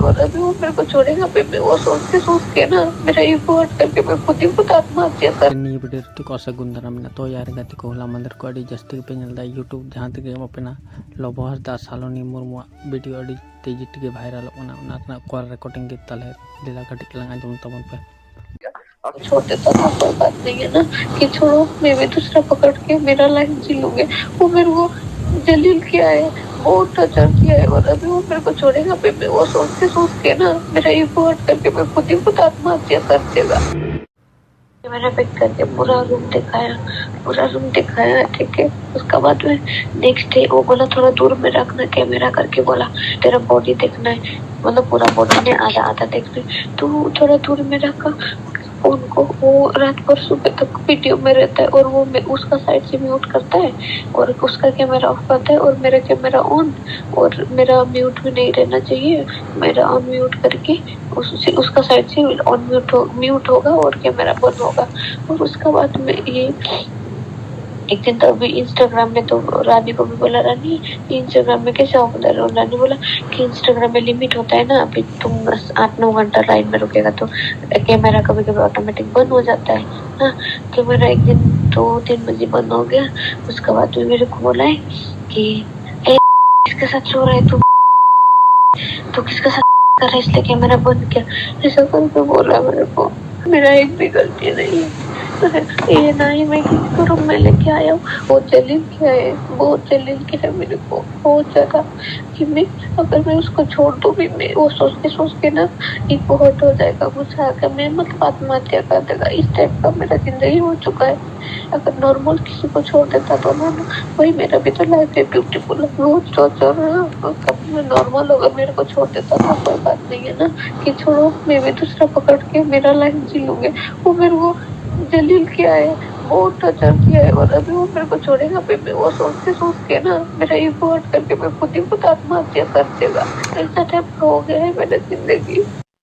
और अभी वो मेरे को छोड़ेगा भी मैं, वो सोच के ना मेरा ईगो हर्ट करके मैं खुद ही खुद आत्महत्या कर नी वीडियो तो कोसा गुंदरम ना तो यार गति को होला मंदिर को अड़ी जस्ती पे नलदा यूट्यूब जहां तक अपना लबहर दा सालोनी मुर्मु वीडियो अड़ी तेजी टिके वायरल ओना ओना ना कॉल रिकॉर्डिंग के तले दिला कटिक लंगा जम तमन पे अब छोड़ देता था, कोई बात नहीं है ना कि छोड़ो, मैं भी दूसरा पकड़ के मेरा लाइफ जी लूंगे। वो मेरे को जलील किया है, बहुत टर्चर किया है और अभी वो मेरे को छोड़ेगा भी मैं, वो सोच के ना मेरा ईगो हर्ट करके मैं खुद ही खुद आत्महत्या कर देगा। मैंने पिक करके पूरा रूम दिखाया, ठीक है। उसका बाद में नेक्स्ट डे वो बोला थोड़ा दूर में रखना कैमरा करके, बोला तेरा बॉडी देखना है, मतलब पूरा बॉडी ने आधा आधा देखना है, तो थोड़ा दूर में रखा फोन को। वो रात भर सुबह तक वीडियो में रहता है और वो उसका साइड से म्यूट करता है और उसका कैमरा ऑफ करता है और मेरा कैमरा ऑन, और मेरा म्यूट भी नहीं रहना चाहिए, मेरा ऑन म्यूट करके उसका साइड से ऑन म्यूट होगा और कैमरा बंद होगा। और उसका बाद में ये एक दिन तो अभी इंस्टाग्राम में तो रानी को भी बोला, रानी इंस्टाग्राम में कैसे ऑफ कर रहे हो? रानी बोला कि इंस्टाग्राम में लिमिट होता है ना, अभी तुम 8-9 घंटा लाइन में रुकेगा तो कैमरा कभी कभी ऑटोमेटिक बंद हो जाता है। हाँ, कैमरा एक दिन 2-3 बजे बंद हो गया। उसके बाद में मेरे को बोला है कि किसके साथ सो रहा है तू किसके साथ कर रहा है, इसलिए कैमरा बंद किया, ऐसा करके बोला मेरे को। मेरा एक भी गलती नहीं है, ये ना ही मैं किसी रूम में लेके आया हूँ। बहुत जलील किया है, बहुत जलील किया है मेरे को, बहुत ज्यादा, कि मैं अगर मैं उसको छोड़ दूँ भी, मैं वो सोच के ना ईगो हर्ट हो जाएगा, मुझे आकर मैं मतलब आत्महत्या कर देगा। इस टाइप का मेरा जिंदगी हो चुका है। अगर नॉर्मल किसी को छोड़ देता तो ना, वही मेरा भी तो लाइफ है ब्यूटीफुल। रोज कभी मैं नॉर्मल होगा मेरे को छोड़ देता तो कोई बात नहीं है ना कि छोड़ो, मैं भी दूसरा पकड़ के मेरा लाइफ जी लूंगे। वो मेरे को जलील किया है, बहुत टर्चर किया है और अभी वो मेरे को छोड़ेगा भी मैं, वो सोच के ना मेरा ईगो हर्ट करके मैं खुद ही खुद आत्महत्या कर देगा। ऐसा टाइप का हो गया है मेरा जिंदगी।